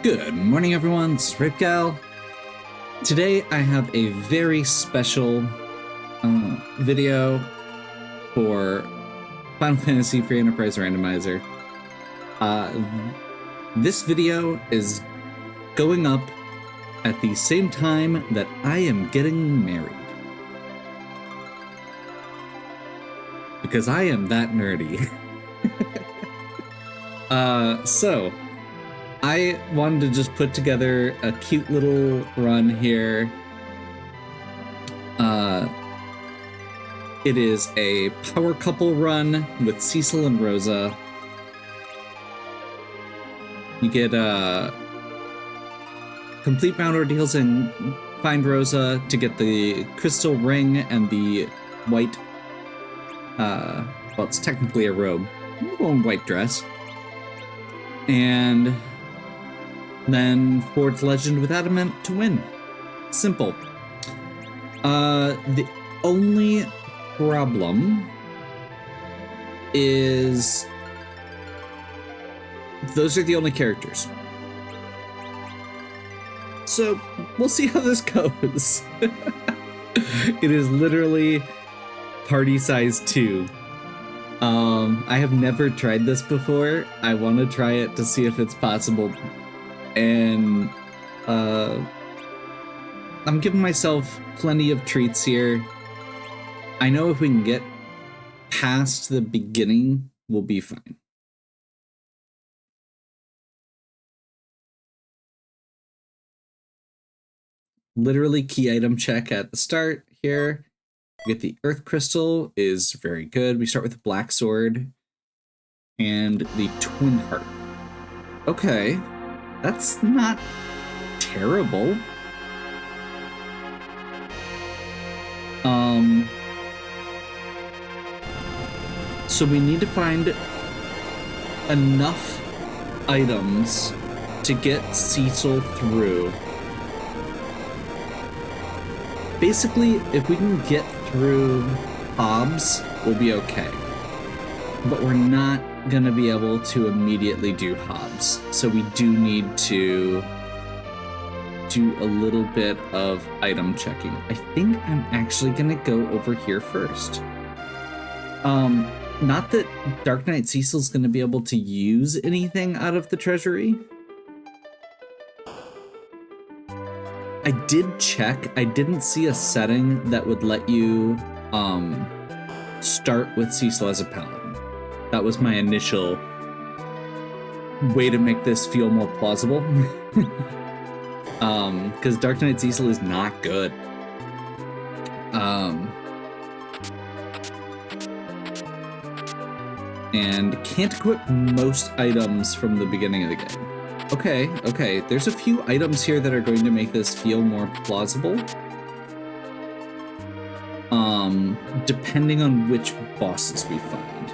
Good morning, everyone. This is Ripgal. Today, I have a very special video for Final Fantasy Free Enterprise Randomizer. This video is going up at the same time that I am getting married. Because I am that nerdy. So I wanted to just put together a cute little run here. It is a power couple run with Cecil and Rosa. You get complete mount ordeals and find Rosa to get the crystal ring and the white, well, it's technically a robe. I'm going white dress. And then forge legend with adamant to win. Simple. The only problem is those are the only characters. So we'll see how this goes. It is literally party size 2. I have never tried this before. I want to try it to see if it's possible. And I'm giving myself plenty of treats here. I know if we can get past the beginning, we'll be fine. Literally key item check at the start here. We get the earth crystal is very good. We start with the black sword and the twin heart. Okay. That's not terrible. So we need to find enough items to get Cecil through. Basically, if we can get through Hobbs, we'll be okay. But we're not gonna be able to immediately do Hobbs, so we do need to do a little bit of item checking. I think I'm actually gonna go over here first. Not that Dark Knight Cecil's gonna be able to use anything out of the treasury. I did check. I didn't see a setting that would let you start with Cecil as a paladin. That was my initial way to make this feel more plausible. Because Dark Knight Cecil is not good. And can't equip most items from the beginning of the game. Okay, there's a few items here that are going to make this feel more plausible. Depending on which bosses we find.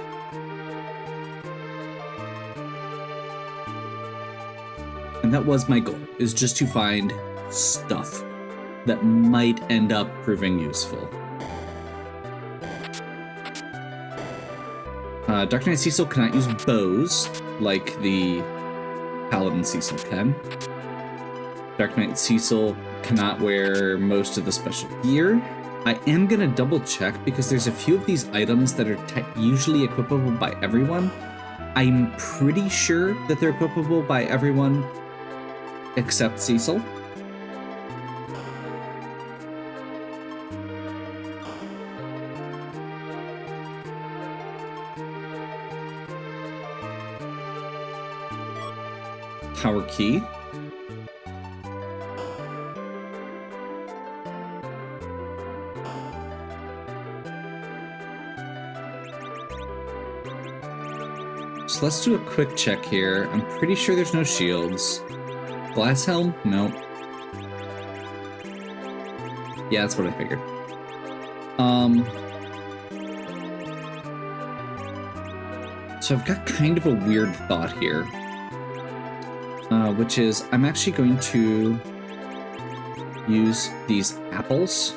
And that was my goal, is just to find stuff that might end up proving useful. Dark Knight Cecil cannot use bows like the Paladin Cecil can. Dark Knight Cecil cannot wear most of the special gear. I am going to double check because there's a few of these items that are usually equipable by everyone. I'm pretty sure that they're equipable by everyone except Cecil. Power key. So let's do a quick check here. I'm pretty sure there's no shields. Glass helm? Nope. Yeah, that's what I figured. So I've got kind of a weird thought here. Which is, I'm actually going to use these apples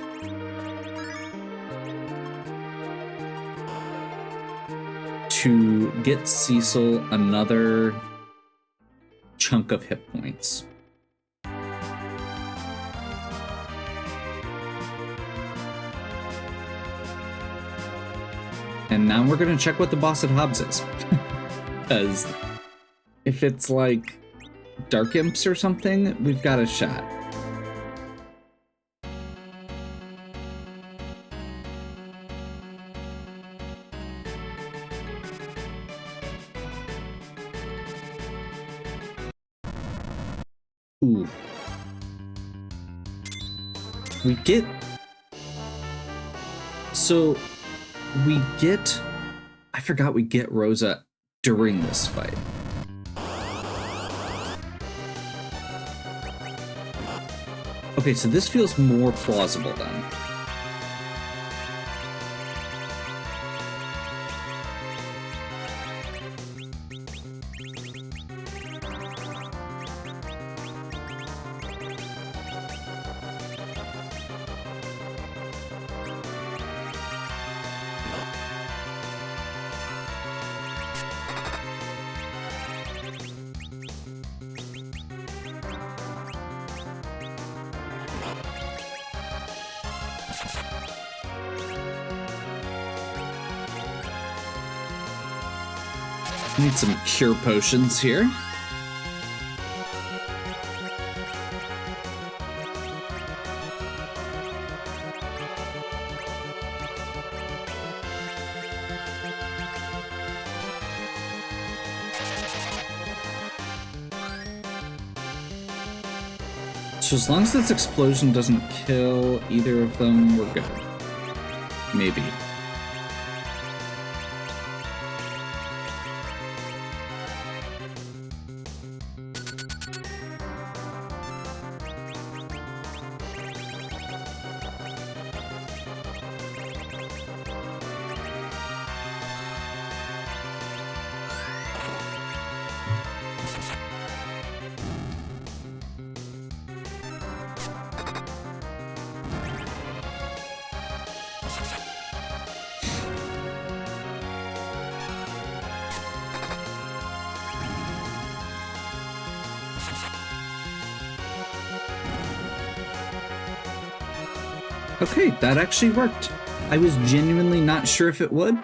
to get Cecil another chunk of hit points. And now we're gonna check what the boss at Hobbs is. Because if it's like Dark Imps or something, we've got a shot. Ooh. We get... So, we get... I forgot we get Rosa during this fight. Okay, so this feels more plausible then. Need some cure potions here. So as long as this explosion doesn't kill either of them, we're good. Maybe. Okay, that actually worked. I was genuinely not sure if it would.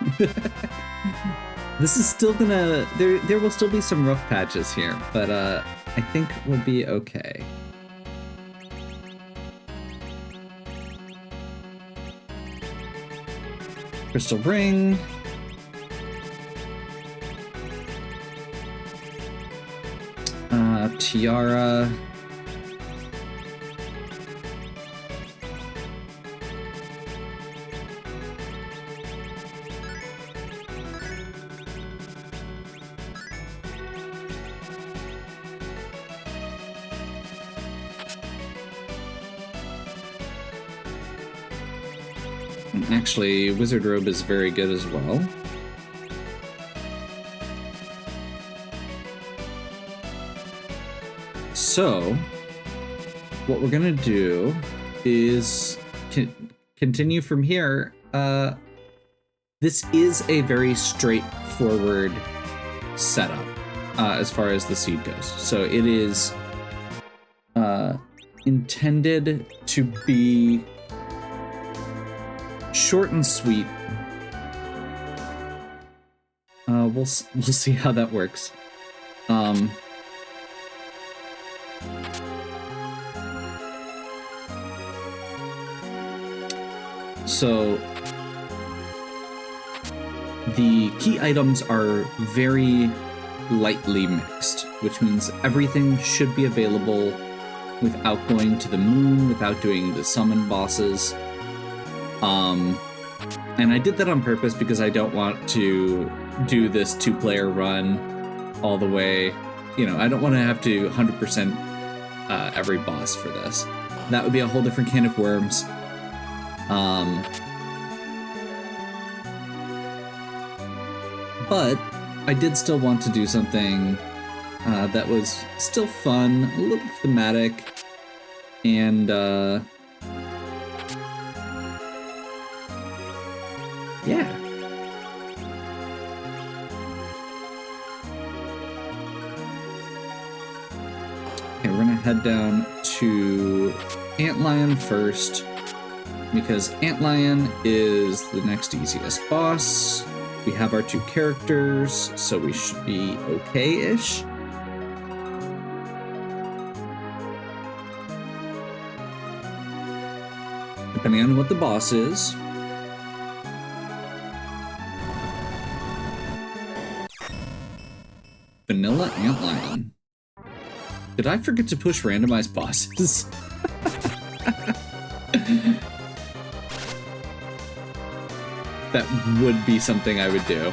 This is still gonna... There will still be some rough patches here, but I think we'll be okay. Crystal Ring. Tiara. Actually, Wizard Robe is very good as well. So, what we're gonna do is continue from here. This is a very straightforward setup as far as the seed goes. So it is intended to be short and sweet. We'll see how that works. So the key items are very lightly mixed, which means everything should be available without going to the moon, without doing the summon bosses. And I did that on purpose because I don't want to do this 2-player run all the way. You know, I don't want to have to 100% every boss for this. That would be a whole different can of worms. But I did still want to do something that was still fun, a little thematic, and yeah. Okay, we're gonna head down to Antlion first, because Antlion is the next easiest boss. We have our 2 characters, so we should be okay-ish. Depending on what the boss is. Vanilla Antlion. Did I forget to push randomized bosses? That would be something I would do.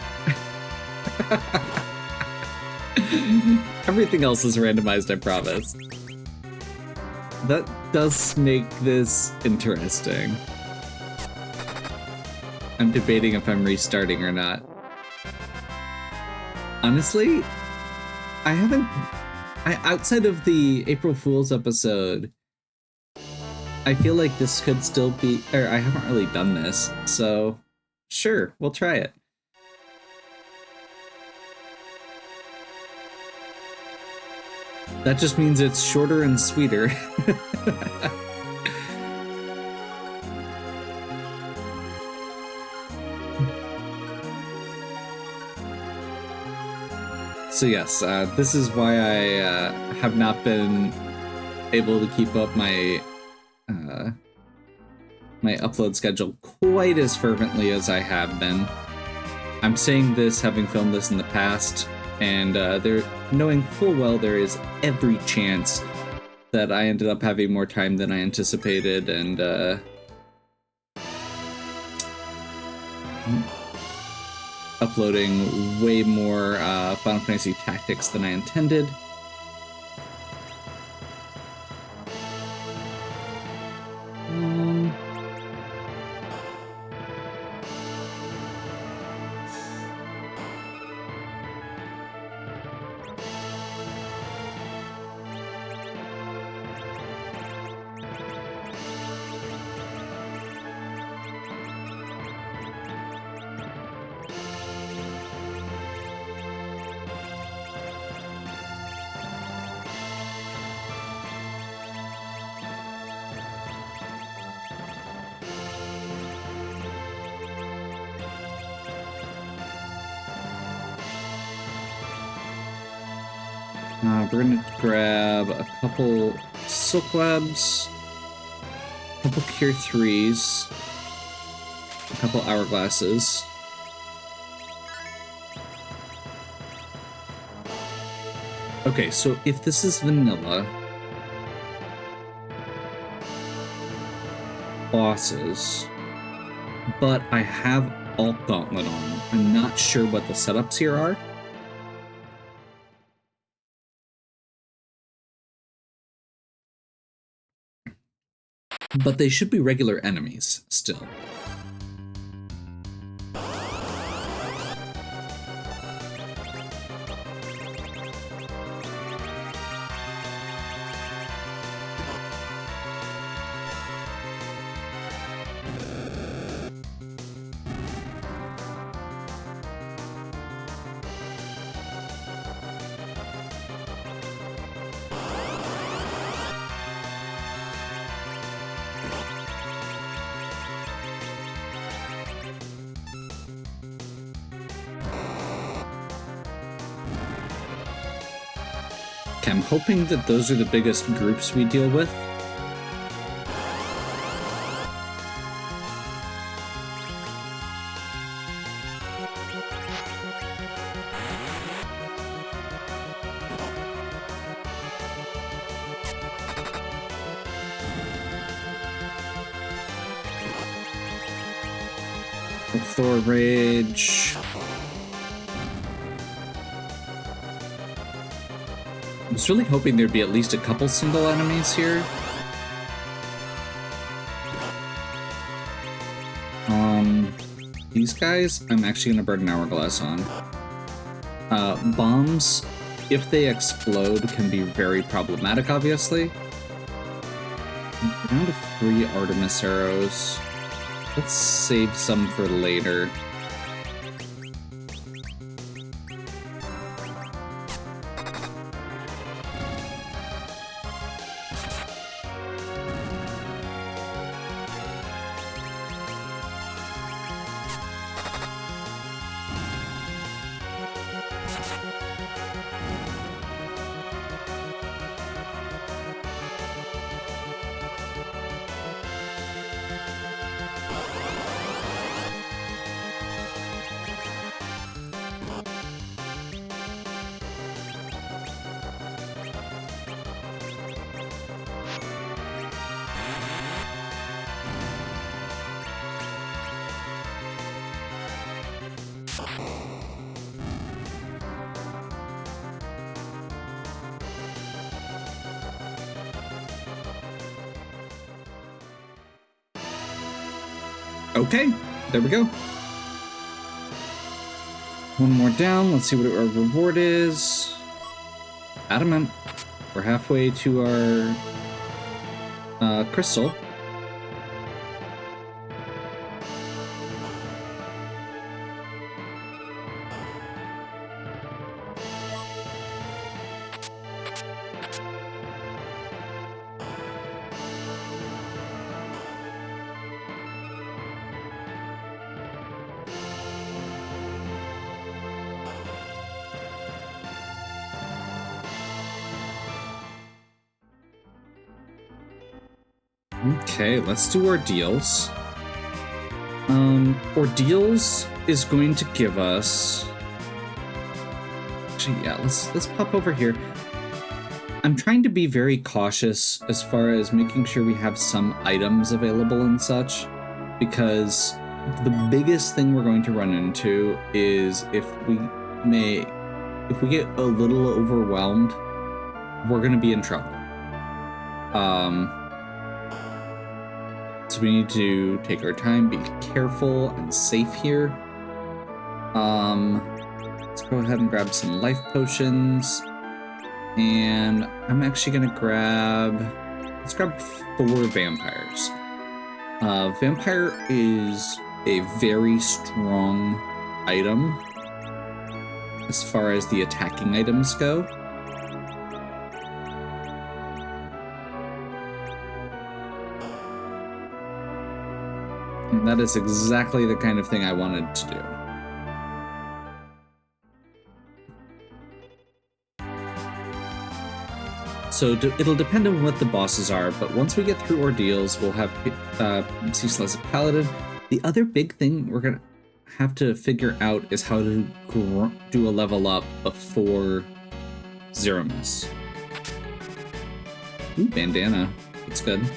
Everything else is randomized, I promise. That does make this interesting. I'm debating if I'm restarting or not. Honestly, outside of the April Fool's episode, I feel like this could still be, or I haven't really done this, so sure, we'll try it. That just means it's shorter and sweeter. So yes, this is why I have not been able to keep up my my upload schedule quite as fervently as I have been. I'm saying this having filmed this in the past, and knowing full well there is every chance that I ended up having more time than I anticipated, and uploading way more Final Fantasy Tactics than I intended. We're gonna grab a couple Silk Webs, a couple Cure 3s, a couple Hourglasses. Okay, so if this is vanilla bosses, but I have Alt Gauntlet on, I'm not sure what the setups here are. But they should be regular enemies, still. I'm hoping that those are the biggest groups we deal with. Thor Rage. I was really hoping there'd be at least a couple single enemies here. These guys, I'm actually gonna burn an Hourglass on. Bombs, if they explode, can be very problematic, obviously. Down to 3 Artemis arrows. Let's save some for later. Okay, there we go. One more down. Let's see what our reward is. Adamant. We're halfway to our crystal. Okay, let's do Ordeals. Ordeals is going to give us... Actually, yeah, let's pop over here. I'm trying to be very cautious as far as making sure we have some items available and such, because the biggest thing we're going to run into is if we get a little overwhelmed, we're going to be in trouble. So we need to take our time, be careful and safe here. Let's go ahead and grab some life potions. And I'm actually gonna let's grab 4 vampires. Vampire is a very strong item as far as the attacking items go. And that is exactly the kind of thing I wanted to do. So it'll depend on what the bosses are, but once we get through Ordeals, we'll have Cecil as a paladin. The other big thing we're gonna have to figure out is how to do a level up before Zeromus. Ooh, bandana. That's good.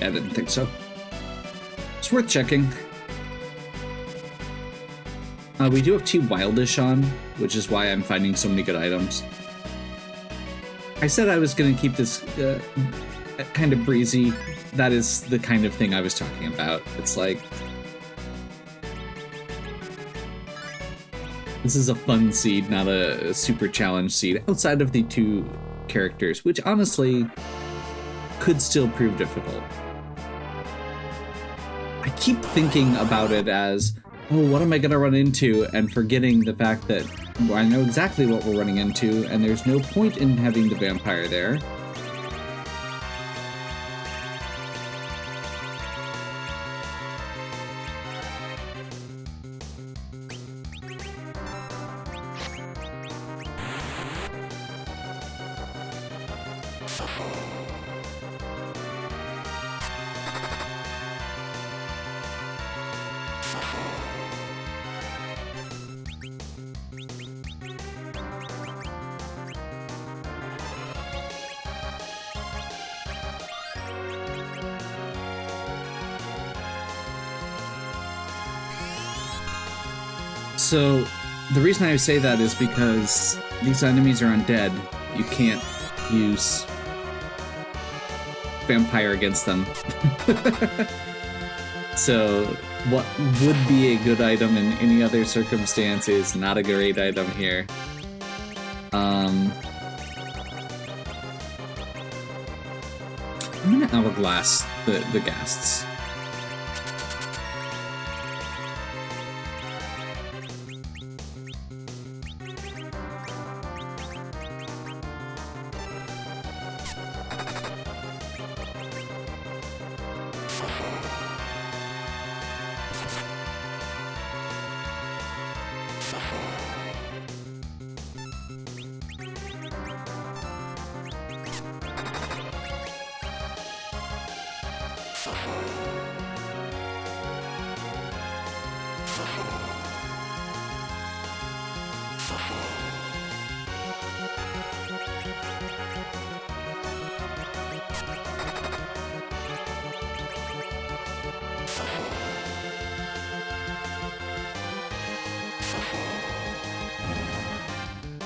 I didn't think so. It's worth checking. We do have 2 Wildish on, which is why I'm finding so many good items. I said I was going to keep this kind of breezy. That is the kind of thing I was talking about. It's like... This is a fun seed, not a super challenge seed, outside of the 2 characters, which honestly could still prove difficult. I keep thinking about it as, oh, what am I going to run into? And forgetting the fact that I know exactly what we're running into, and there's no point in having the vampire there. So, the reason I say that is because these enemies are undead. You can't use vampire against them. So, what would be a good item in any other circumstance is not a great item here. I'm gonna hourglass the ghasts.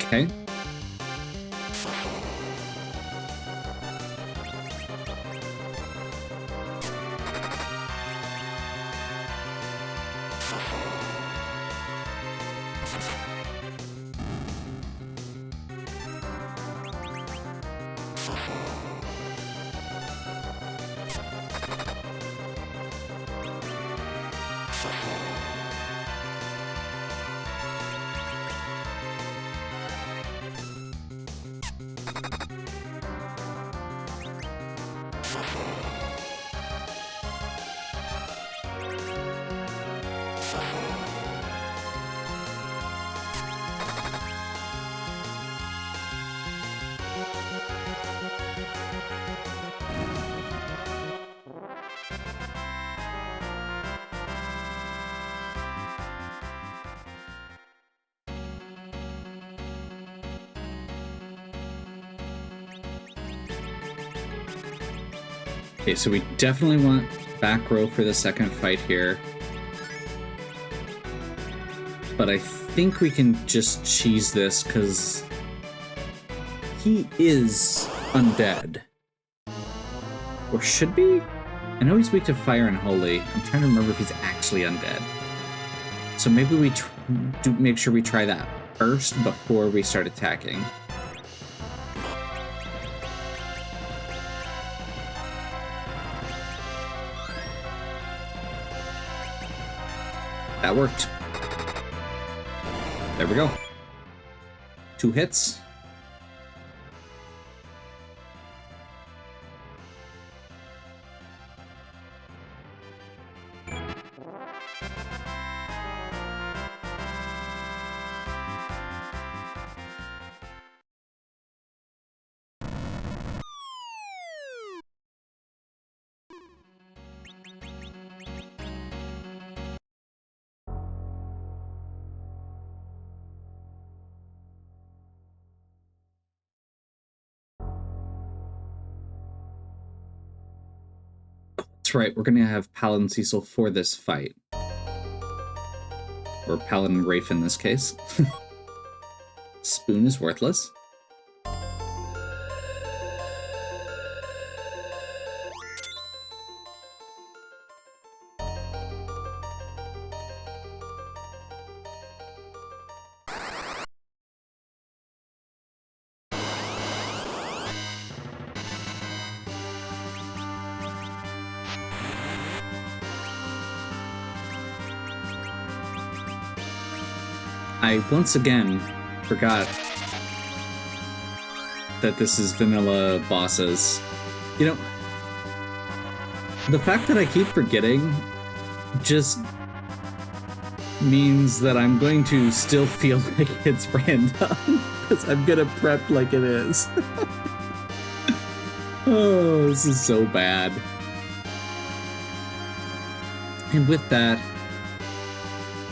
Okay. Okay, so we definitely want back row for the second fight here. But I think we can just cheese this because he is undead. Or should be? I know he's weak to fire and holy. I'm trying to remember if he's actually undead. So maybe we do make sure we try that first before we start attacking. That worked. There we go. 2 hits. That's right, we're gonna have Paladin Cecil for this fight. Or Paladin Rafe in this case. Spoon is worthless. I once again forgot that this is vanilla bosses. You know, the fact that I keep forgetting just means that I'm going to still feel like it's random because I'm gonna prep like it is. Oh, this is so bad. And with that,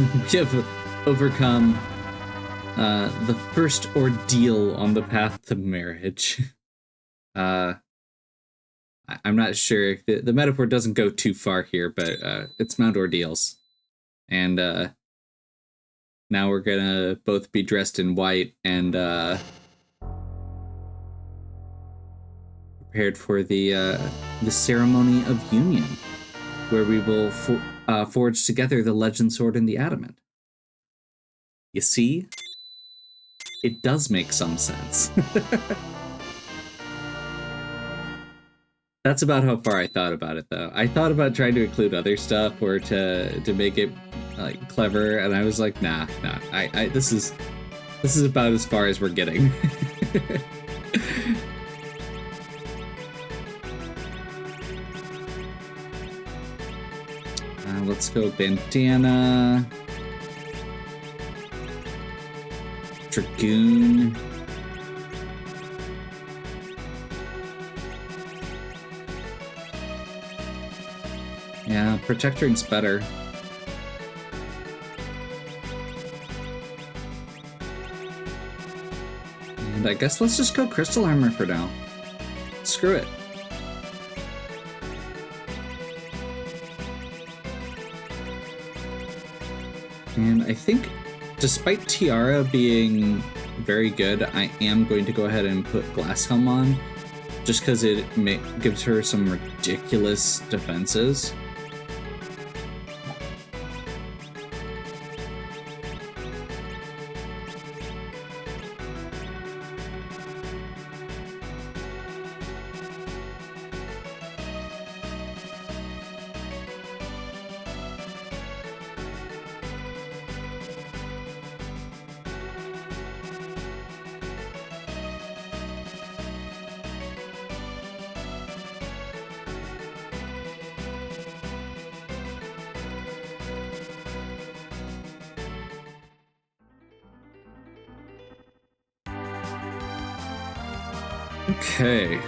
we have overcome the first ordeal on the path to marriage. I'm not sure. The metaphor doesn't go too far here, but it's Mount Ordeals. And now we're gonna both be dressed in white and prepared for the ceremony of union, where we will forge together the legend sword and the adamant. You see? It does make some sense. That's about how far I thought about it, though. I thought about trying to include other stuff or to make it like clever, and I was like, nah. This is about as far as we're getting. Let's go bandana. Dragoon. Yeah, Protectoring's better. And I guess let's just go Crystal Armor for now. Screw it. And I think, despite Tiara being very good, I am going to go ahead and put Glass Helm on, just because it gives her some ridiculous defenses. Okay.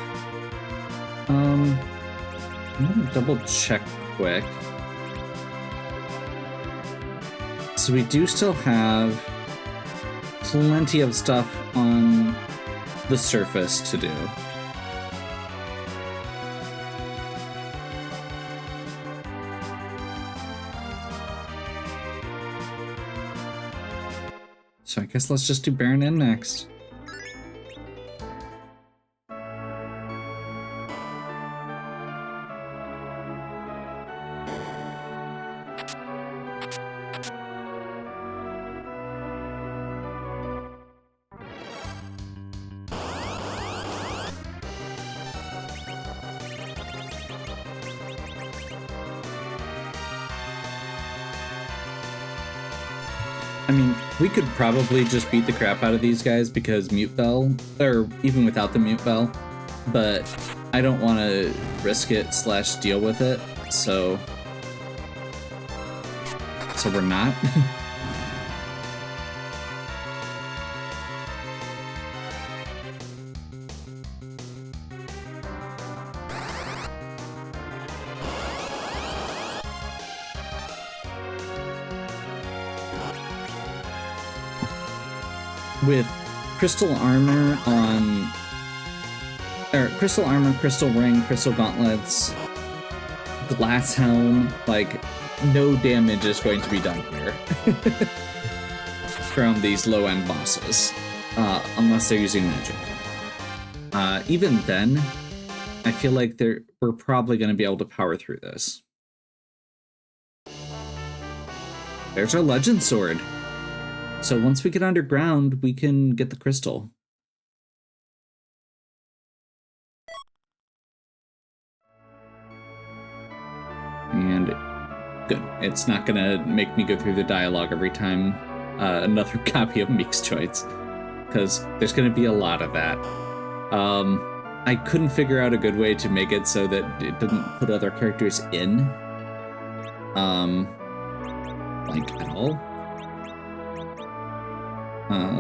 I'm gonna double check quick. So we do still have plenty of stuff on the surface to do. So I guess let's just do Baron N next. I mean, we could probably just beat the crap out of these guys because Mute Bell, or even without the Mute Bell, but I don't want to risk it / deal with it, so we're not. With crystal armor on, or crystal armor, crystal ring, crystal gauntlets, glass helm, like, no damage is going to be done here from these low-end bosses, unless they're using magic. Even then, I feel like we're probably going to be able to power through this. There's our legend sword. So once we get underground, we can get the crystal. And good. It's not gonna make me go through the dialogue every time another copy of Meek's Choice, because there's gonna be a lot of that. I couldn't figure out a good way to make it so that it didn't put other characters in, like, at all.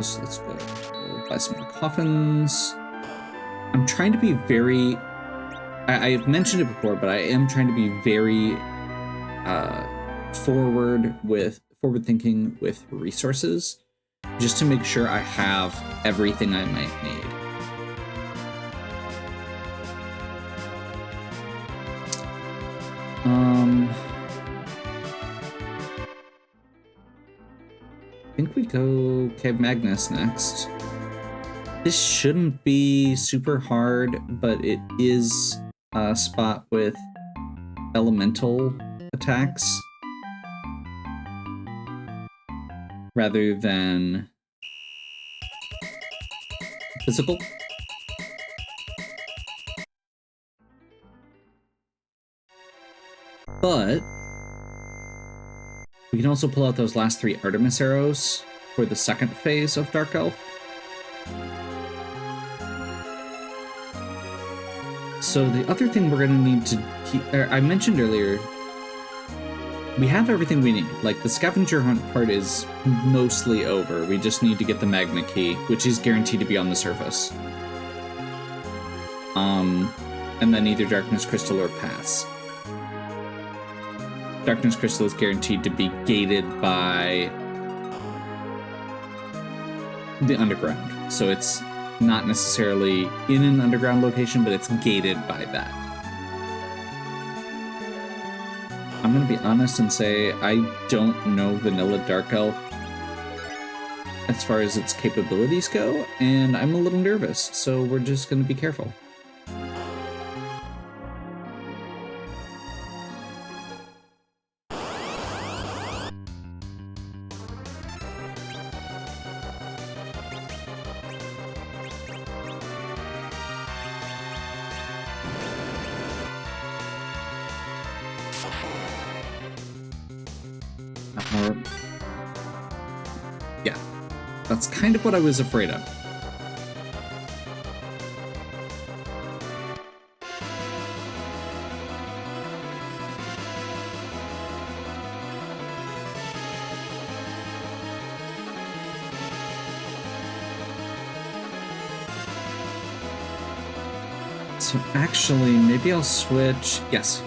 So let's go buy some more coffins. I'm trying to be very... I've mentioned it before, but I am trying to be very forward-thinking with resources, just to make sure I have everything I might need. I think we go Cave Magnus next. This shouldn't be super hard, but it is a spot with elemental attacks rather than physical. But we can also pull out those last 3 Artemis arrows for the second phase of Dark Elf. So the other thing we're going to need to keep... I mentioned earlier, we have everything we need. Like, the scavenger hunt part is mostly over. We just need to get the Magna Key, which is guaranteed to be on the surface. And then either Darkness Crystal or Pass. Darkness Crystal is guaranteed to be gated by the underground. So it's not necessarily in an underground location, but it's gated by that. I'm going to be honest and say I don't know Vanilla Dark Elf as far as its capabilities go, and I'm a little nervous, so we're just going to be careful. Yeah, that's kind of what I was afraid of. So actually, maybe I'll switch. Yes.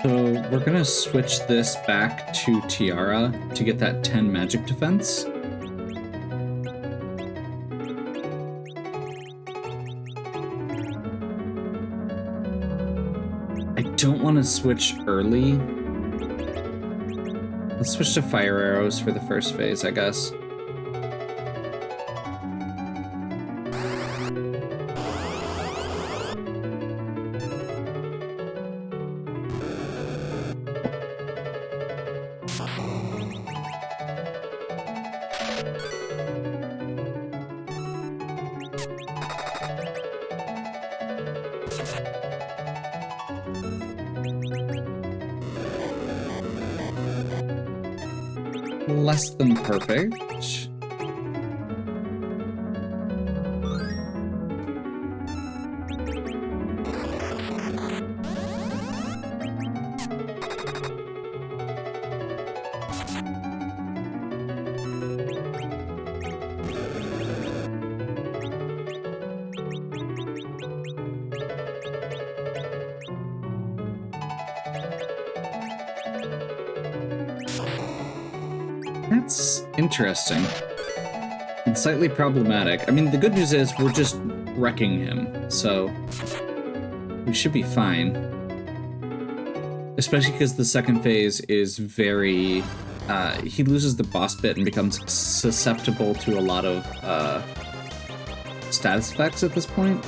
So we're gonna switch this back to Tiara to get that 10 magic defense. I don't want to switch early. Let's switch to fire arrows for the first phase, I guess. Less than perfect. That's interesting. And slightly problematic. I mean, the good news is we're just wrecking him, so we should be fine. Especially because the second phase is very... he loses the boss bit and becomes susceptible to a lot of status effects at this point.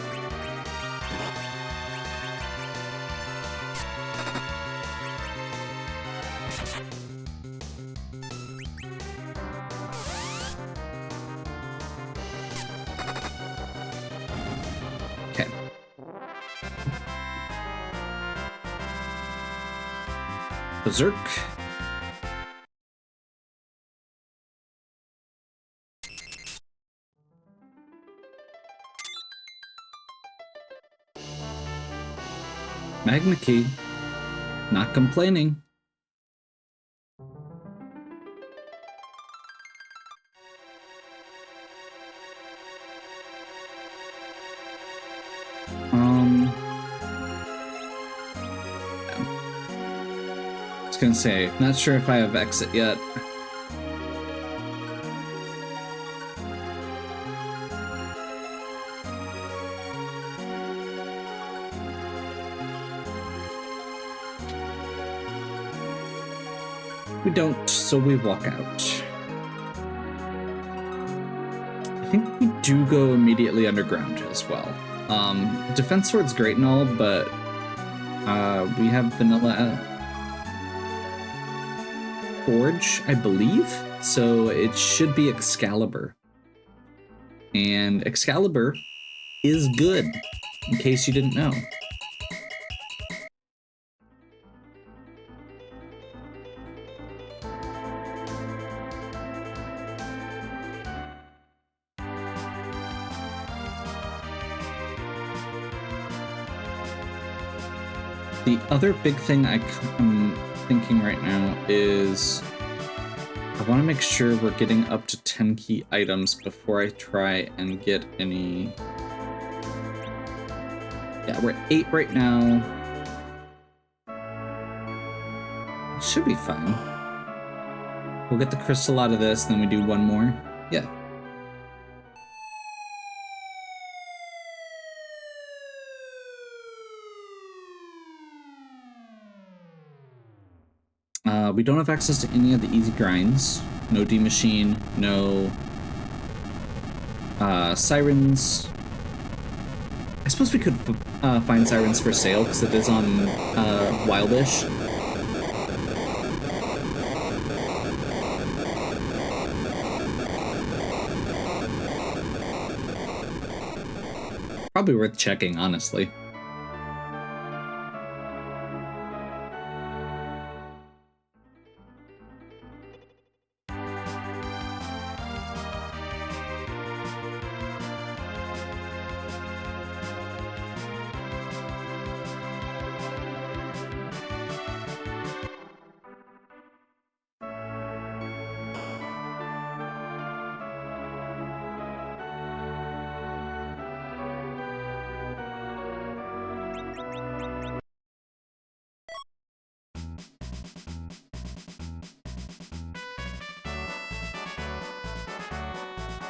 Berserk. Magna Key. Not complaining. I was gonna say, not sure if I have exit yet. We don't, so we walk out. I think we do go immediately underground as well. Defense Sword's great and all, but we have vanilla Forge, I believe, so it should be Excalibur. And Excalibur is good, in case you didn't know. The other big thing I'm thinking right now is I want to make sure we're getting up to 10 key items before I try and get any... Yeah, we're at 8 right now. Should be fine. We'll get the crystal out of this, then we do one more. Yeah. We don't have access to any of the easy grinds. No D machine, no sirens. I suppose we could find sirens for sale because it is on Wildish. Probably worth checking, honestly.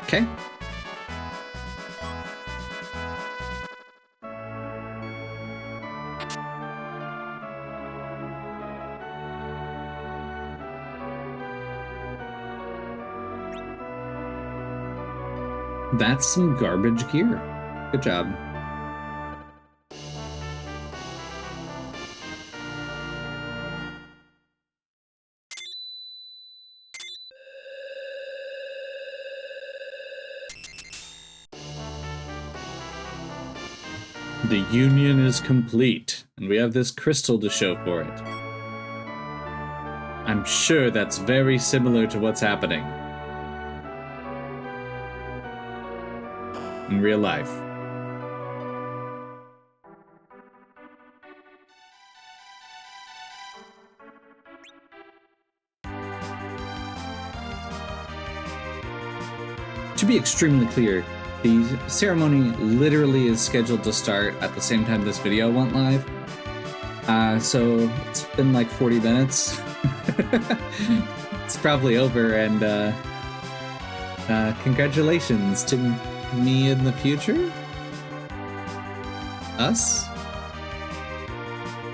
Okay. That's some garbage gear. Good job. The union is complete, and we have this crystal to show for it. I'm sure that's very similar to what's happening in real life. To be extremely clear, the ceremony literally is scheduled to start at the same time this video went live. So it's been like 40 minutes. It's probably over, and congratulations to me in the future? Us?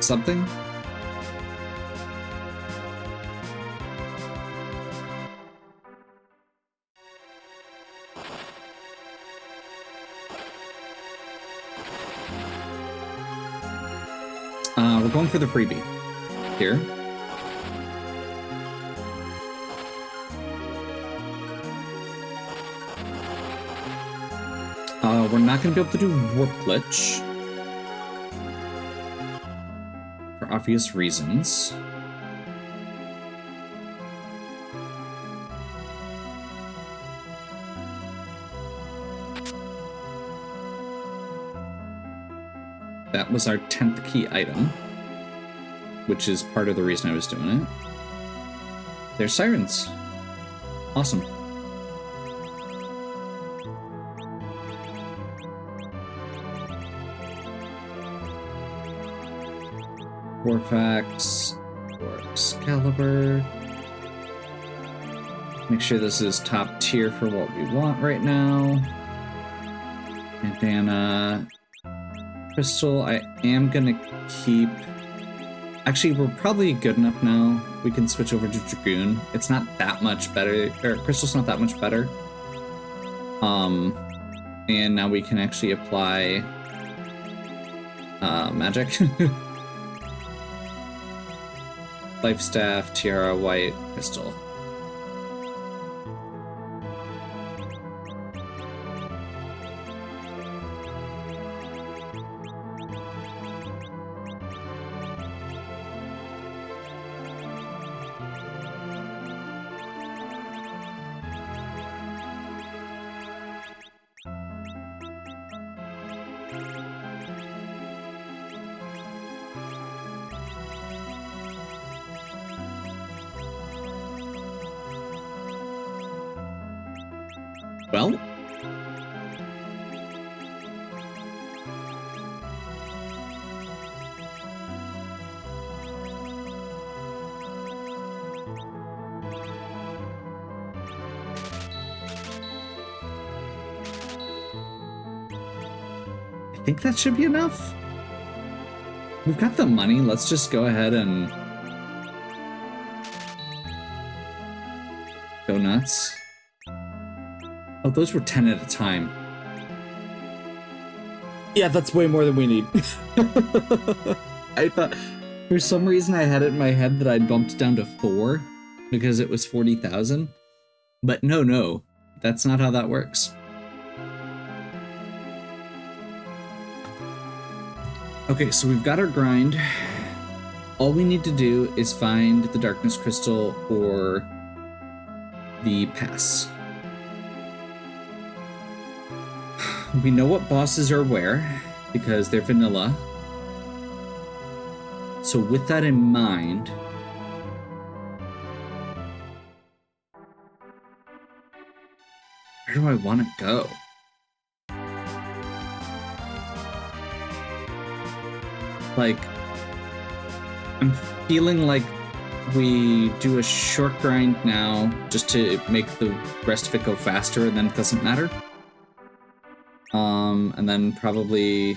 Something? We're going for the freebie here. We're not going to be able to do Warp Glitch for obvious reasons. That was our 10th key item, which is part of the reason I was doing it. There's sirens. Awesome. Warfax or Excalibur. Make sure this is top tier for what we want right now. Bandana. Crystal, I am gonna keep... Actually, we're probably good enough now. We can switch over to Dragoon. It's not that much better, or Crystal's not that much better. And now we can actually apply magic. Life Staff, Tiara, White, Crystal. Well, I think that should be enough. We've got the money. Let's just go ahead and go nuts. Oh, those were 10 at a time. Yeah, that's way more than we need. I thought, for some reason, I had it in my head that I bumped down to 4 because it was 40,000. But no, that's not how that works. Okay, so we've got our grind. All we need to do is find the darkness crystal or the pass. We know what bosses are where because they're vanilla. So with that in mind, where do I want to go? Like, I'm feeling like we do a short grind now just to make the rest of it go faster and then it doesn't matter. And then probably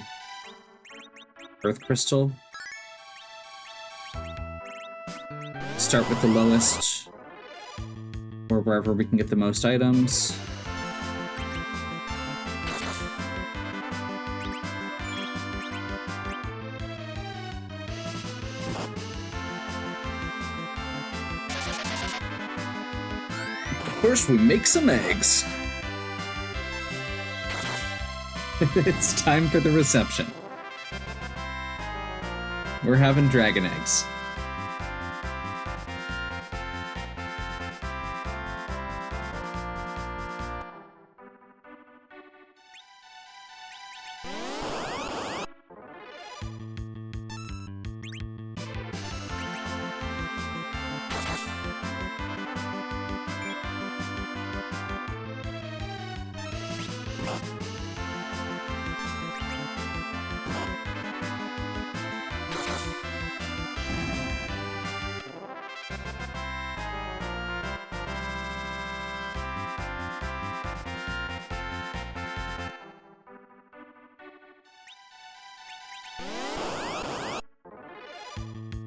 Earth Crystal. Start with the lowest or wherever we can get the most items. First, we make some eggs. It's time for the reception. We're having dragon eggs.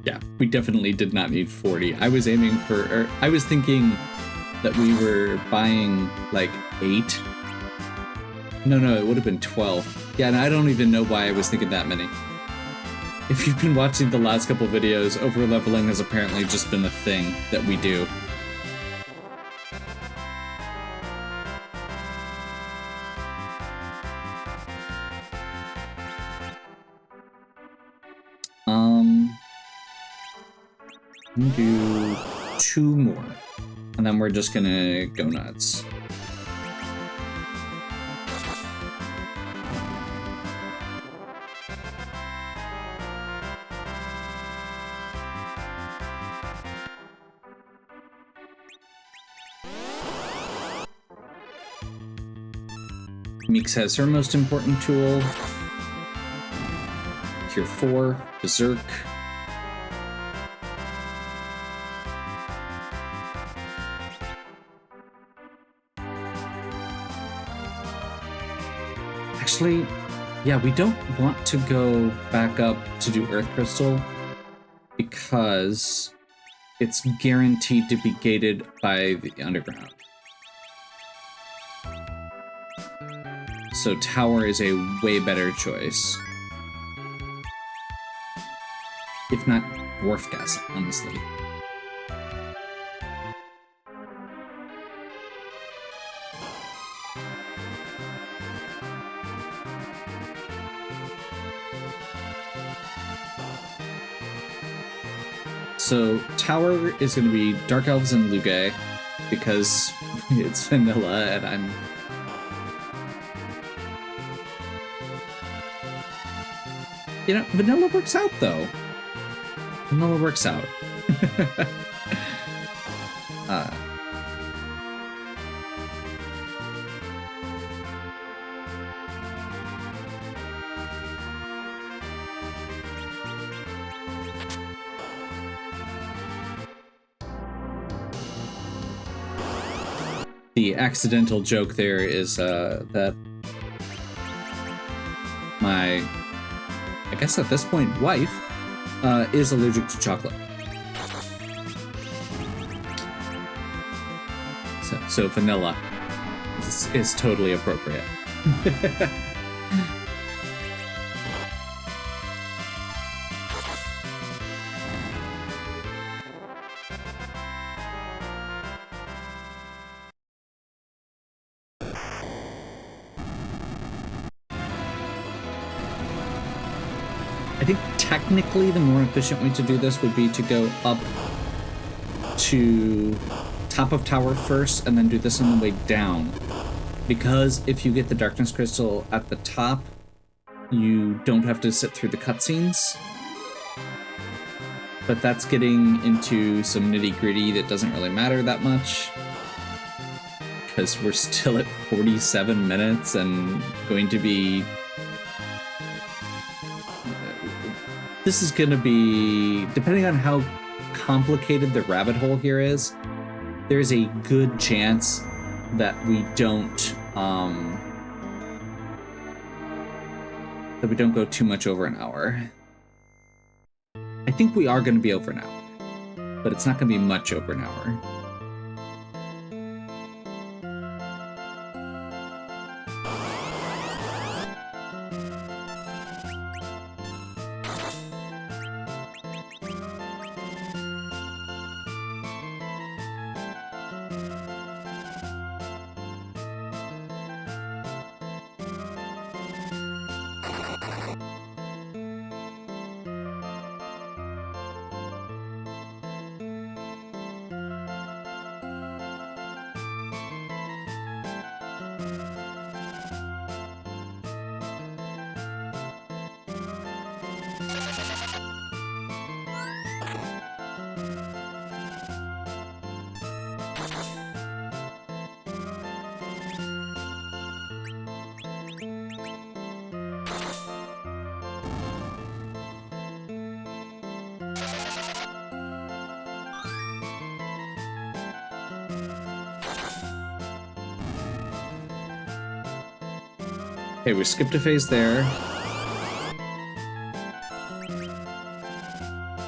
Yeah, we definitely did not need 40. I was aiming for, or I was thinking that we were buying like 8. No, it would have been 12. Yeah, and I don't even know why I was thinking that many. If you've been watching the last couple videos, over-leveling has apparently just been a thing that we do. Do 2 more, and then we're just gonna go nuts. Meeks has her most important tool. Tier 4, Berserk. Actually, yeah, we don't want to go back up to do Earth Crystal because it's guaranteed to be gated by the underground. So Tower is a way better choice. If not Dwarf Gas, honestly. So Tower is going to be Dark Elves and Lugae because it's vanilla and I'm... You know, vanilla works out though. Vanilla works out. The accidental joke there is that my, I guess at this point, wife is allergic to chocolate. So vanilla is totally appropriate. I think technically the more efficient way to do this would be to go up to top of tower first and then do this on the way down. Because if you get the darkness crystal at the top, you don't have to sit through the cutscenes. But that's getting into some nitty-gritty that doesn't really matter that much. Because we're still at 47 minutes and going to be... This is going to be, depending on how complicated the rabbit hole here is, there's a good chance that we don't go too much over an hour. I think we are going to be over an hour, but it's not going to be much over an hour. Okay, we skipped a phase there.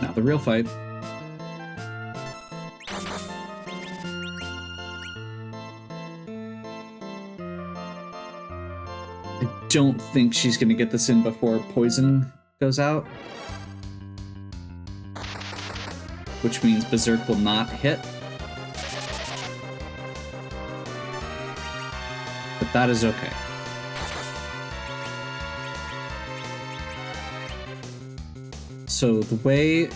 Now the real fight. I don't think she's gonna get this in before poison goes out. Which means Berserk will not hit. But that is okay. So the way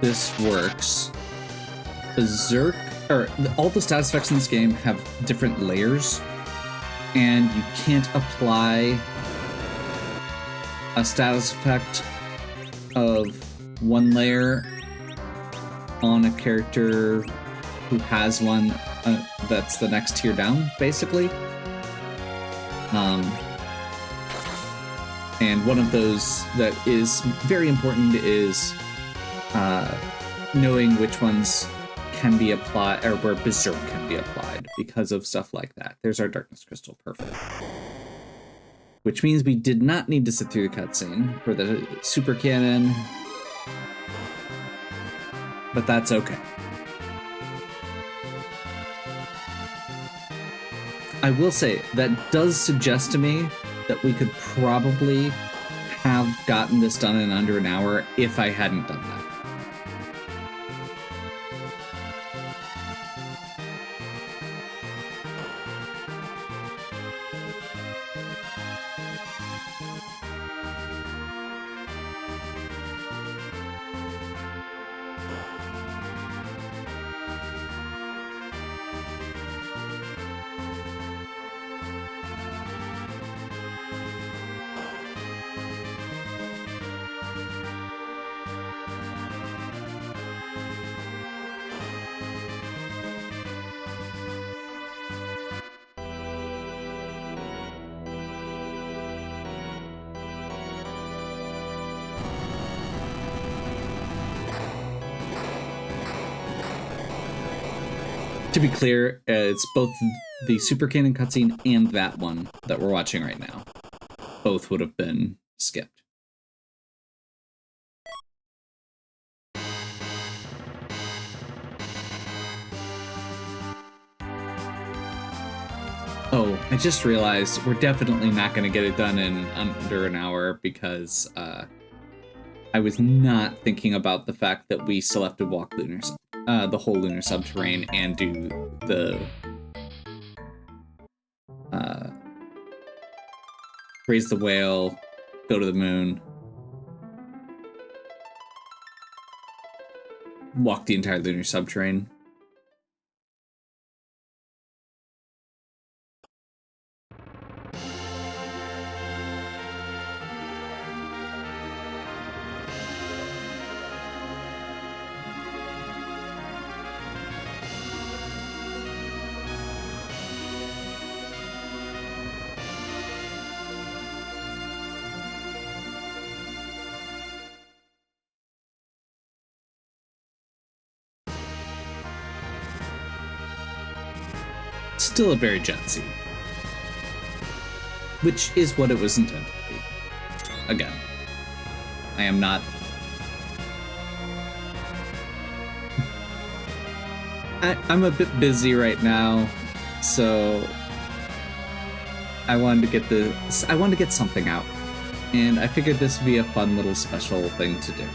this works, Berserk, or all the status effects in this game have different layers, and you can't apply a status effect of one layer on a character who has one that's the next tier down, basically. And one of those that is very important is knowing which ones can be applied, or where Berserk can be applied, because of stuff like that. There's our Darkness Crystal, perfect. Which means we did not need to sit through the cutscene for the super cannon, but that's okay. I will say, that does suggest to me that we could probably have gotten this done in under an hour if I hadn't done that. To be clear, it's both the Super Canon cutscene and that one that we're watching right now. Both would have been skipped. Oh, I just realized we're definitely not going to get it done in under an hour because I was not thinking about the fact that we still have to walk the whole lunar subterrane and do the raise the whale, go to the moon, walk the entire lunar subterrane. Still a very jet scene, which is what it was intended to be. Again, I am not. I'm a bit busy right now, so I wanted to get something out, and I figured this would be a fun little special thing to do.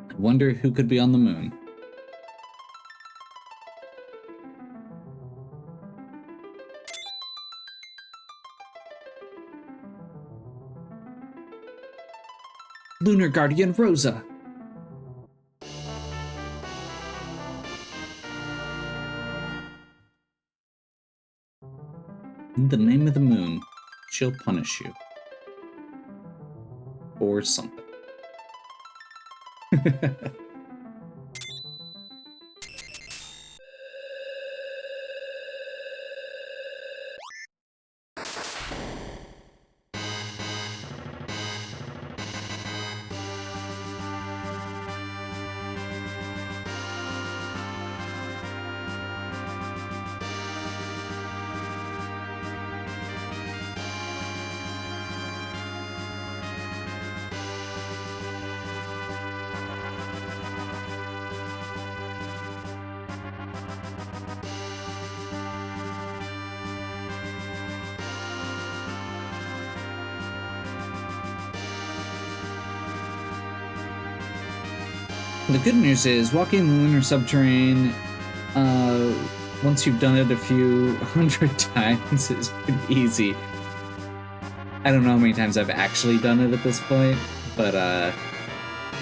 I wonder who could be on the moon. Lunar Guardian Rosa. In the name of the moon, she'll punish you. Or something. The good news is, walking the lunar subterrane, once you've done it a few hundred times, is pretty easy. I don't know how many times I've actually done it at this point, but,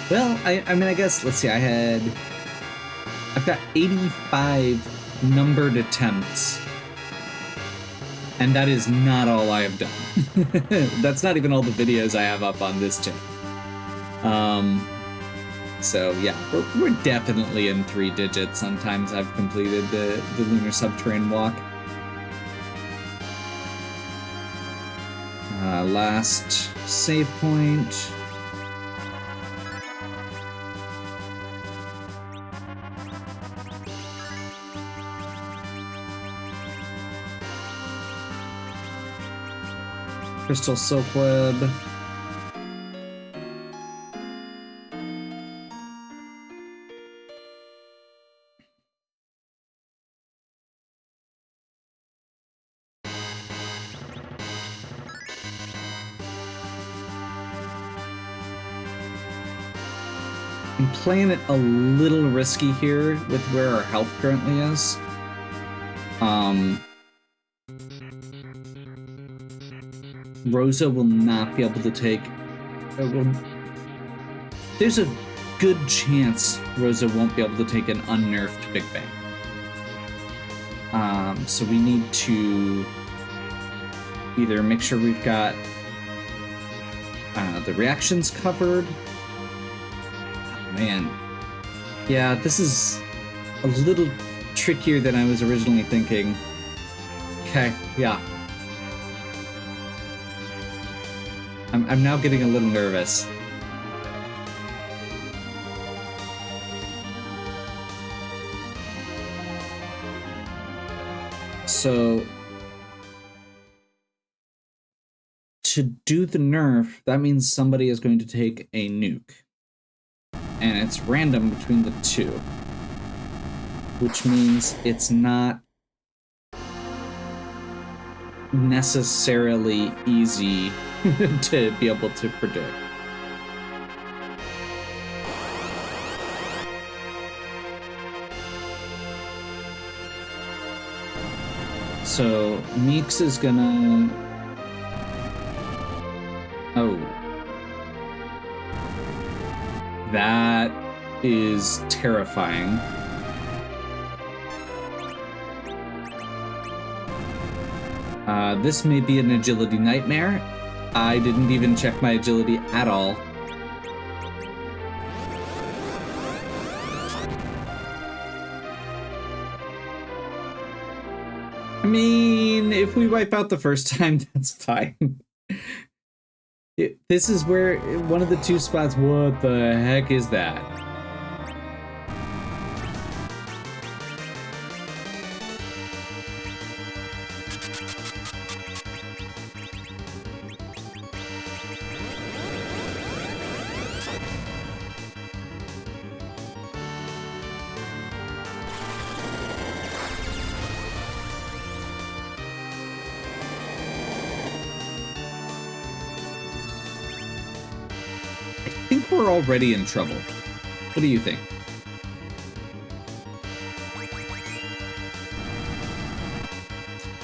well, I mean, I guess, let's see, I've got 85 numbered attempts, and that is not all I have done. That's not even all the videos I have up on this channel. So yeah, we're definitely in 3 digits. Sometimes I've completed the lunar subterrane walk. Last save point. Crystal Silkweb. I'm playing it a little risky here with where our health currently is. Rosa will not be able to take... There's a good chance Rosa won't be able to take an unnerfed Big Bang. So we need to either make sure we've got the reactions covered. Oh, man. Yeah, this is a little trickier than I was originally thinking. Okay, yeah. I'm now getting a little nervous. So, to do the nerf, that means somebody is going to take a nuke. And it's random between the two. Which means it's not necessarily easy to be able to predict. So Meeks is gonna... Oh. That is terrifying. This may be an agility nightmare. I didn't even check my agility at all. I mean, if we wipe out the first time, that's fine. This is where one of the two spots. What the heck is that? I think we're already in trouble. What do you think?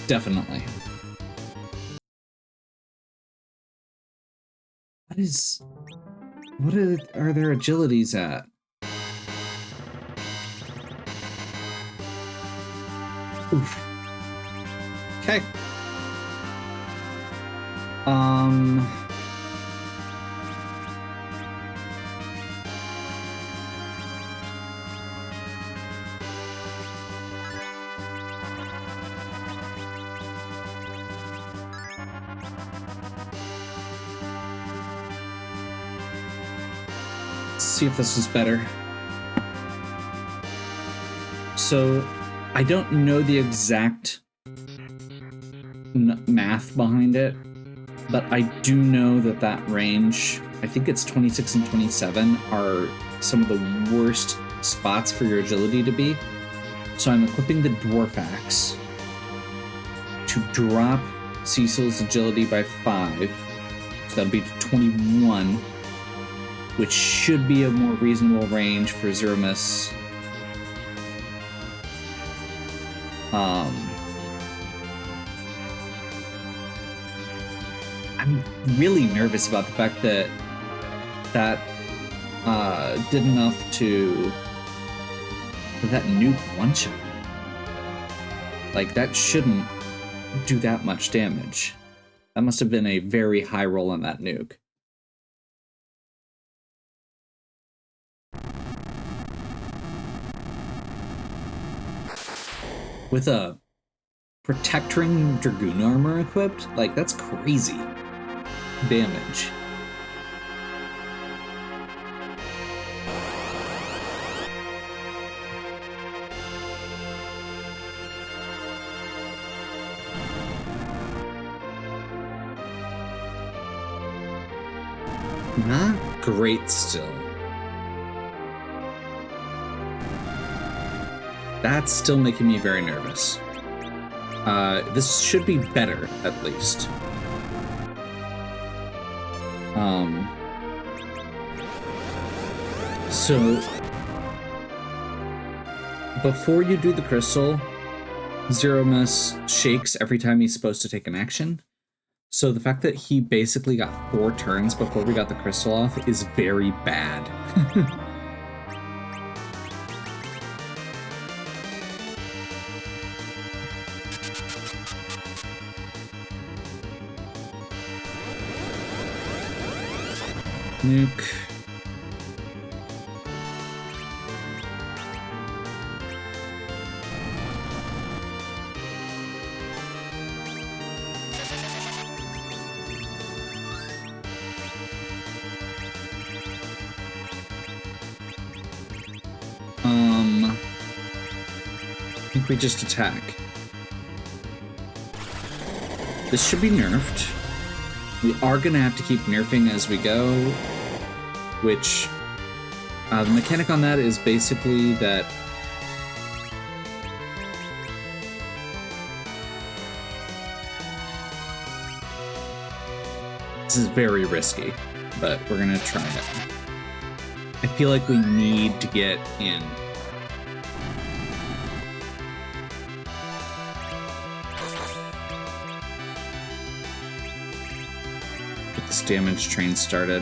Definitely. What are their agilities at? Oof. Okay. See if this is better. So, I don't know the exact math behind it, but I do know that that range, I think it's 26 and 27, are some of the worst spots for your agility to be. So I'm equipping the Dwarf Axe to drop Cecil's agility by 5. So that'll be 21. Which should be a more reasonable range for Zeromus. I'm really nervous about the fact that did enough to that nuke one-shot. Like, that shouldn't do that much damage. That must have been a very high roll on that nuke. With a Protectoring Dragoon armor equipped? Like, that's crazy damage. Not great still. That's still making me very nervous. This should be better, at least. So, before you do the crystal, Zeromus shakes every time he's supposed to take an action. So the fact that he basically got 4 turns before we got the crystal off is very bad. Nuke. think we just attack. This should be nerfed. We are gonna have to keep nerfing as we go, which the mechanic on that is basically that this is very risky, but we're gonna try it. I feel like we need to get in. Get this damage train started.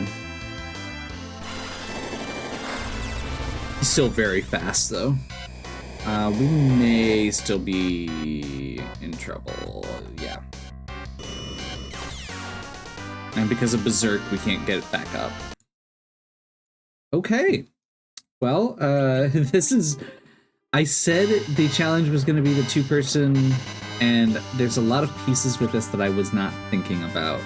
He's still very fast, though. We may still be in trouble. Yeah. And because of Berserk, we can't get it back up. Okay. Well, this is... I said the challenge was going to be the two-person, and there's a lot of pieces with this that I was not thinking about.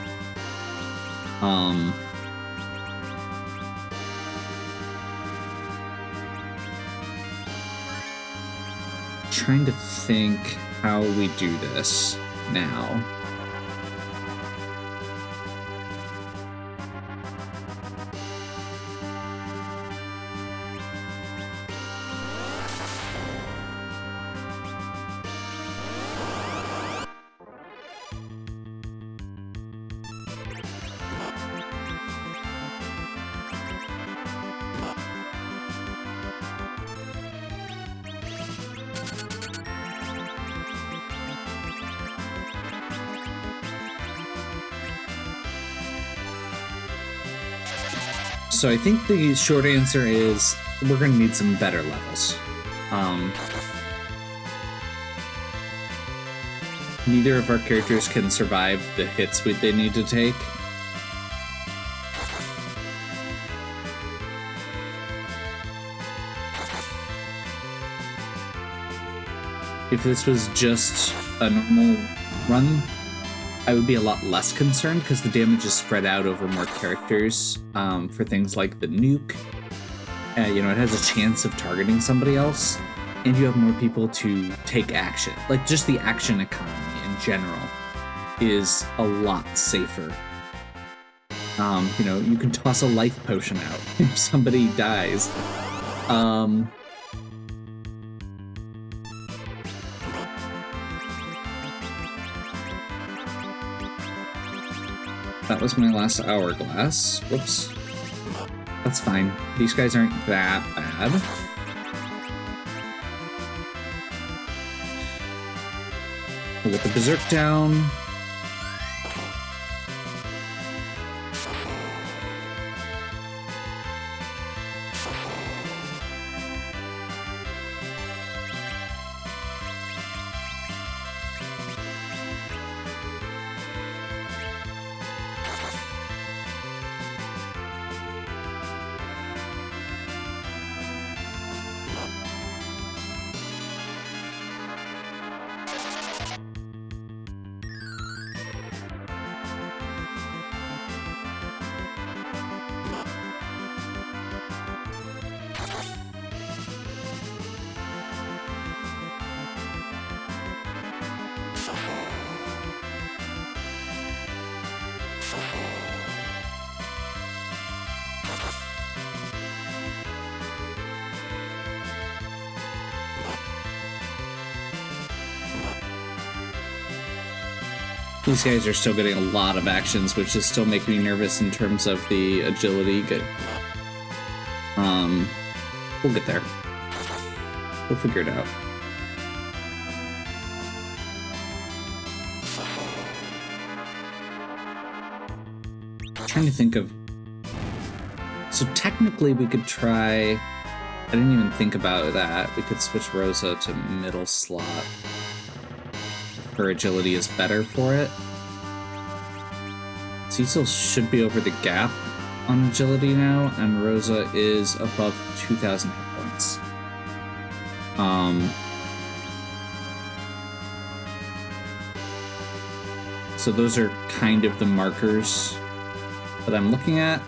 Trying to think how we do this now. So I think the short answer is we're going to need some better levels. Neither of our characters can survive the hits they need to take. If this was just a normal run, I would be a lot less concerned because the damage is spread out over more characters for things like the nuke. You know, it has a chance of targeting somebody else, and you have more people to take action. Like, just the action economy in general is a lot safer. You know, you can toss a life potion out if somebody dies. That was my last hourglass. Whoops. That's fine. These guys aren't that bad. We'll get the Berserk down. These guys are still getting a lot of actions, which is still making me nervous in terms of the agility. Good. We'll get there. We'll figure it out. I'm trying to think of... So technically we could try... I didn't even think about that. We could switch Rosa to middle slot. Her agility is better for it. Cecil should be over the gap on agility now, and Rosa is above 2,000 hit points. So those are kind of the markers that I'm looking at.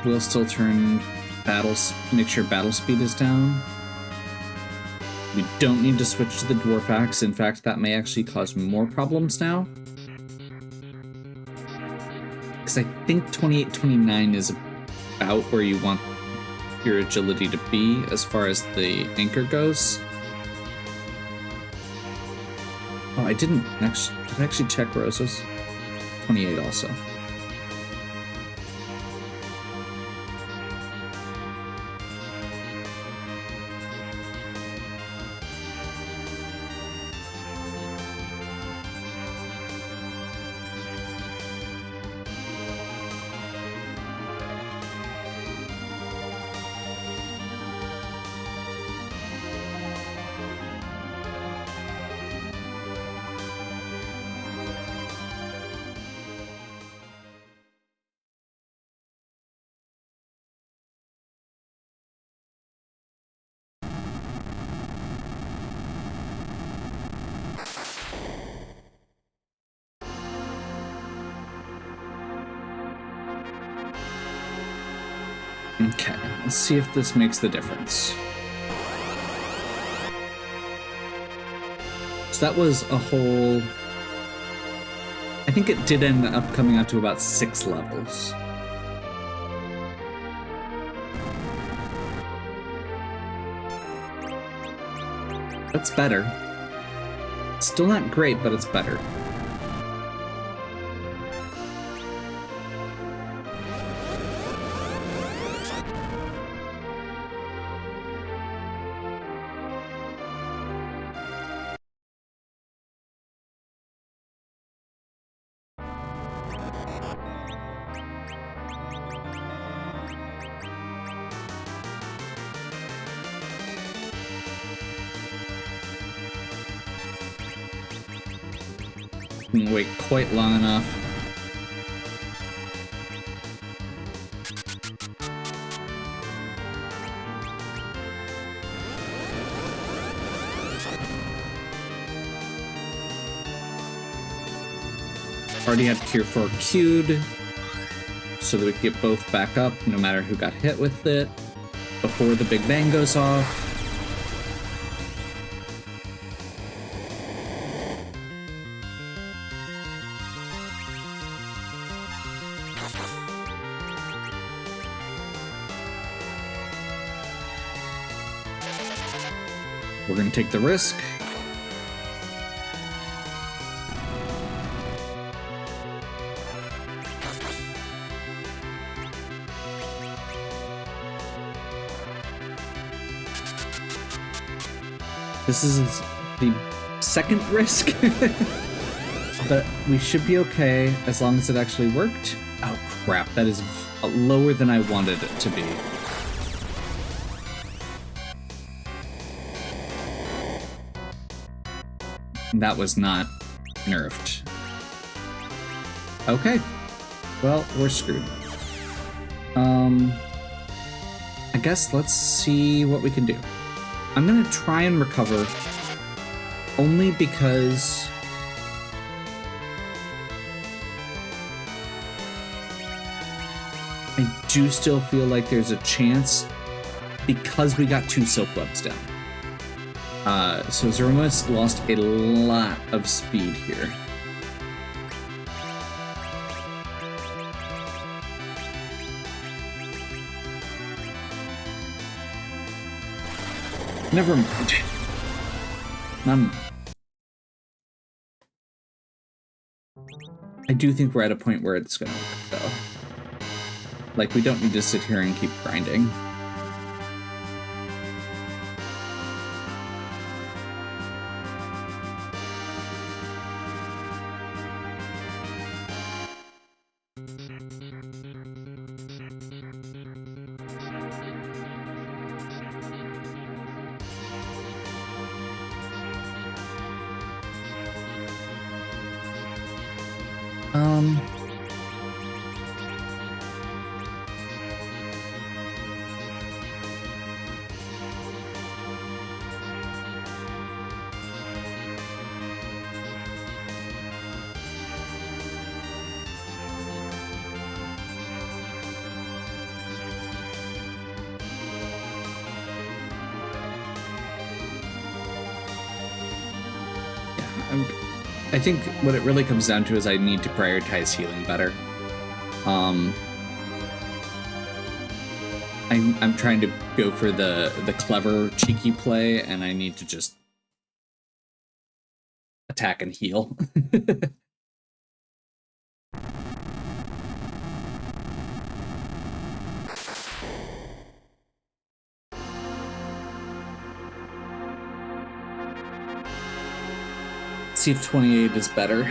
We'll still turn make sure battle speed is down. We don't need to switch to the Dwarf Axe. In fact, that may actually cause more problems now. Because I think 28, 29 is about where you want your agility to be as far as the anchor goes. Oh, I didn't actually check Rosa's. 28 also. Okay, let's see if this makes the difference. So that was a whole... I think it did end up coming out to about 6 levels. That's better. Still not great, but it's better. Didn't wait quite long enough. Already had Cure 4 queued, so that we could get both back up, no matter who got hit with it, before the Big Bang goes off. We're gonna take the risk. This is the second risk, but we should be okay as long as it actually worked. Oh crap, that is lower than I wanted it to be. That was not nerfed. Okay. Well, we're screwed. I guess let's see what we can do. I'm gonna try and recover only because I do still feel like there's a chance because we got 2 Silk Webs down. So Zeromus lost a lot of speed here. Never mind. I do think we're at a point where it's gonna work, though. Like, we don't need to sit here and keep grinding. I think what it really comes down to is I need to prioritize healing better. I'm trying to go for the clever, cheeky play, and I need to just attack and heal. See if 28 is better.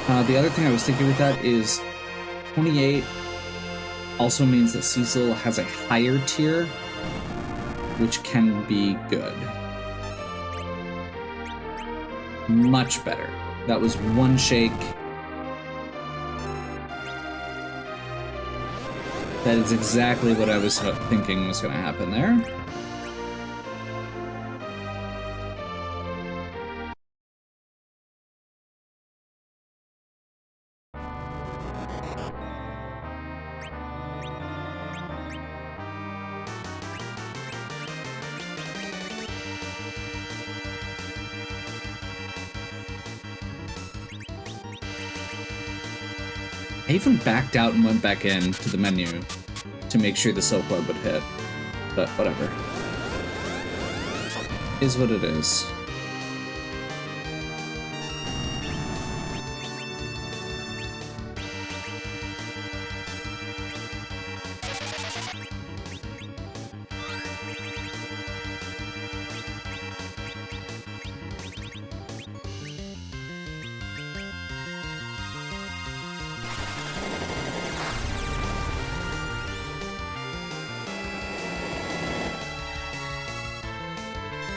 The other thing I was thinking with that is 28 also means that Cecil has a higher tier, which can be good. Much better. That was one shake. That is exactly what I was thinking was going to happen there. I even backed out and went back in to the menu to make sure the Silk Orb would hit, but whatever. Is what it is.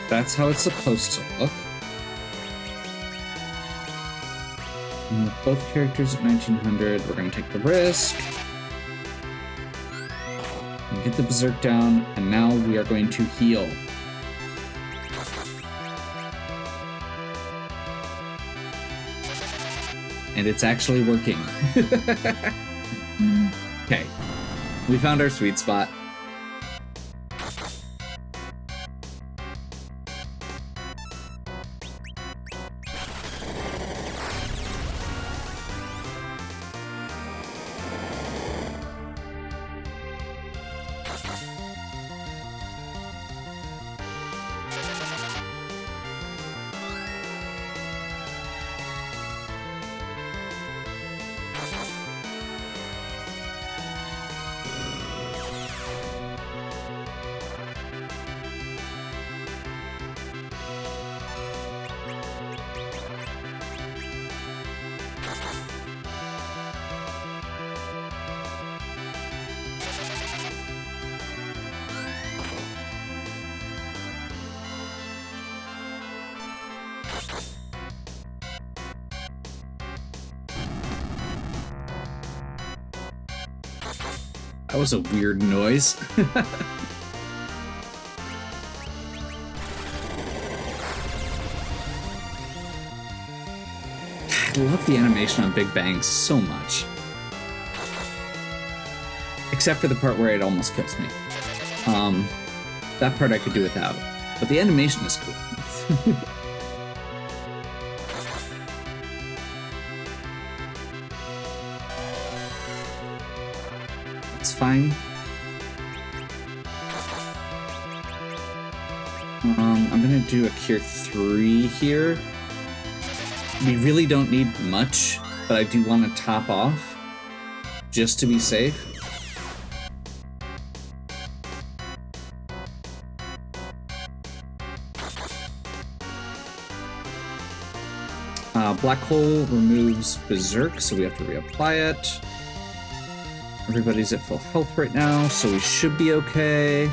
That's how it's supposed to look. And with both characters at 1900, we're going to take the risk. And get the Berserk down, and now we are going to heal. And it's actually working. Okay. We found our sweet spot. That was a weird noise. I love the animation on Big Bang so much. Except for the part where it almost kills me. That part I could do without. But the animation is cool. It's fine. I'm gonna do a Cure 3 here. We really don't need much, but I do want to top off, just to be safe. Black Hole removes Berserk, so we have to reapply it. Everybody's at full health right now, so we should be okay.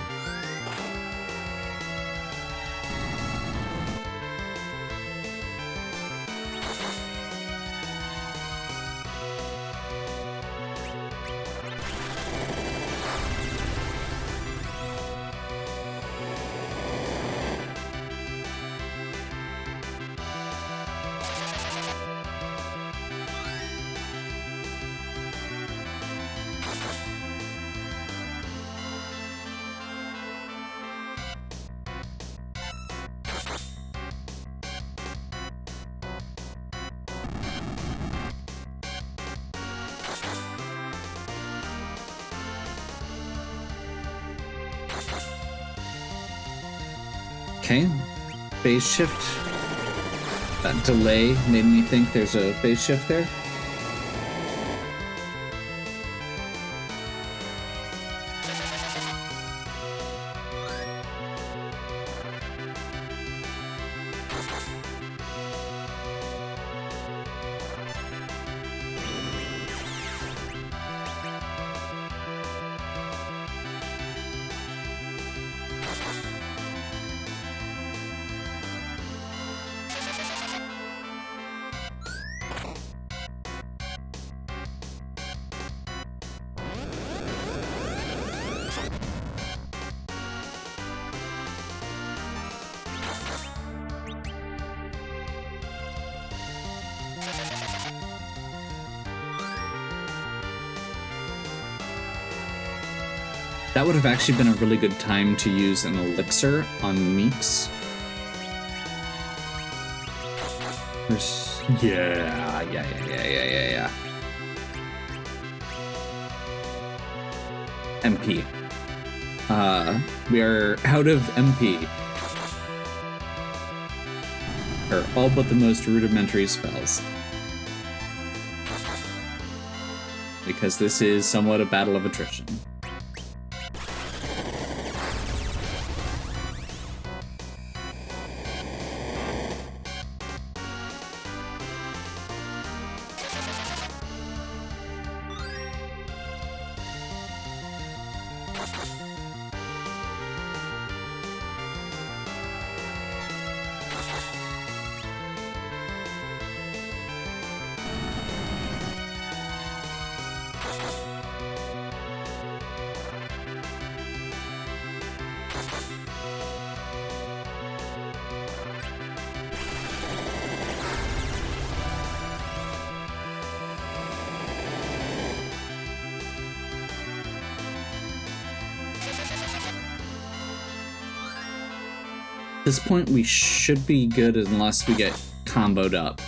Okay, phase shift. That delay made me think there's a phase shift there. That would have actually been a really good time to use an elixir on Meeks. Yeah. MP. We are out of MP. Or all but the most rudimentary spells. Because this is somewhat a battle of attrition. At this point, we should be good unless we get comboed up.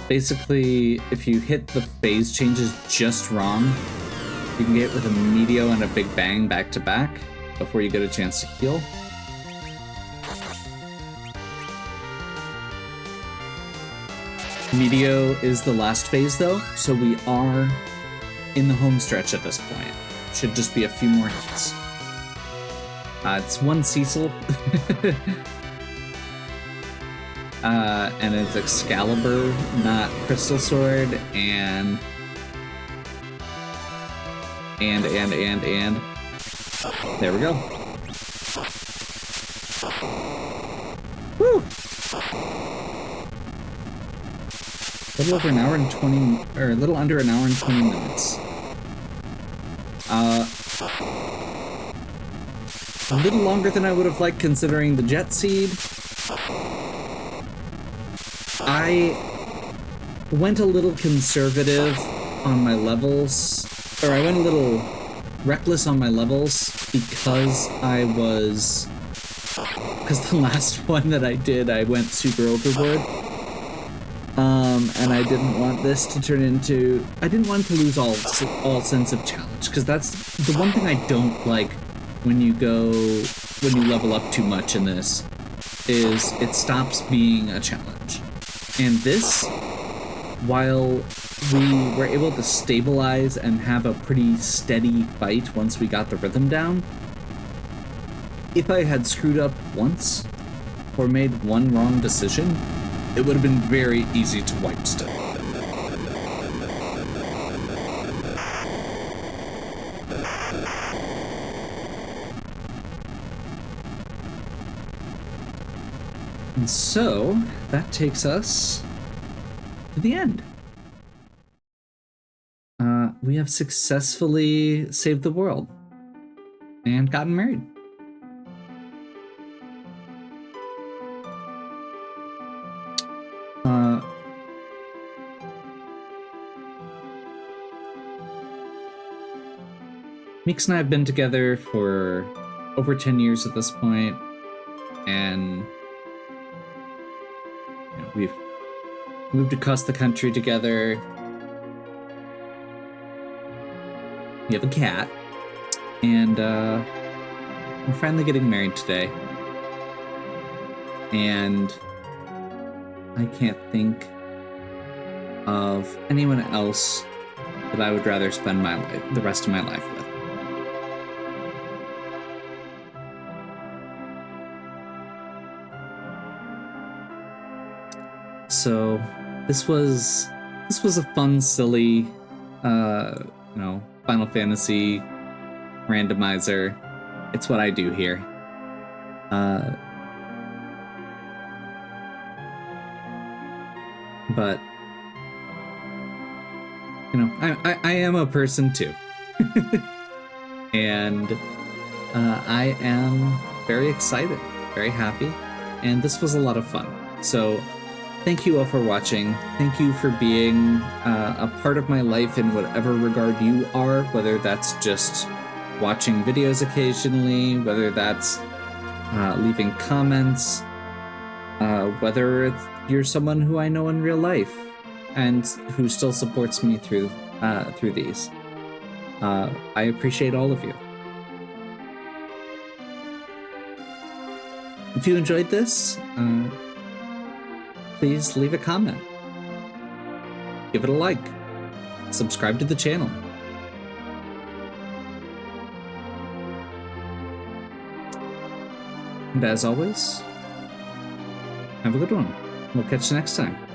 Basically, if you hit the phase changes just wrong, you can get with a Meteor and a Big Bang back to back before you get a chance to heal. Meteor is the last phase though, so we are in the home stretch at this point. Should just be a few more hits. It's one Cecil. And it's Excalibur, not Crystal Sword, and... There we go. Woo! A little over an hour and 20... or a little under an hour and 20 minutes. A little longer than I would have liked considering the Jet Seed. I went a little conservative on my levels, or I went a little reckless on my levels because the last one that I did, I went super overboard. And I didn't want this to turn into, I didn't want to lose all sense of challenge, because that's the one thing I don't like when you level up too much in this, is it stops being a challenge. And this, while we were able to stabilize and have a pretty steady fight once we got the rhythm down, if I had screwed up once or made one wrong decision, it would have been very easy to wipe still. And so, that takes us to the end. We have successfully saved the world and gotten married. Meeks and I have been together for over 10 years at this point, and we've moved across the country together. We have a cat, and we're finally getting married today. And I can't think of anyone else that I would rather spend the rest of my life with. So this was a fun, silly, Final Fantasy randomizer. It's what I do here. But I am a person too. And I am very excited, very happy, and this was a lot of fun. So thank you all for watching. Thank you for being a part of my life in whatever regard you are, whether that's just watching videos occasionally, whether that's leaving comments, whether you're someone who I know in real life and who still supports me through these. I appreciate all of you. If you enjoyed this, please leave a comment. Give it a like. Subscribe to the channel. And as always, have a good one. We'll catch you next time.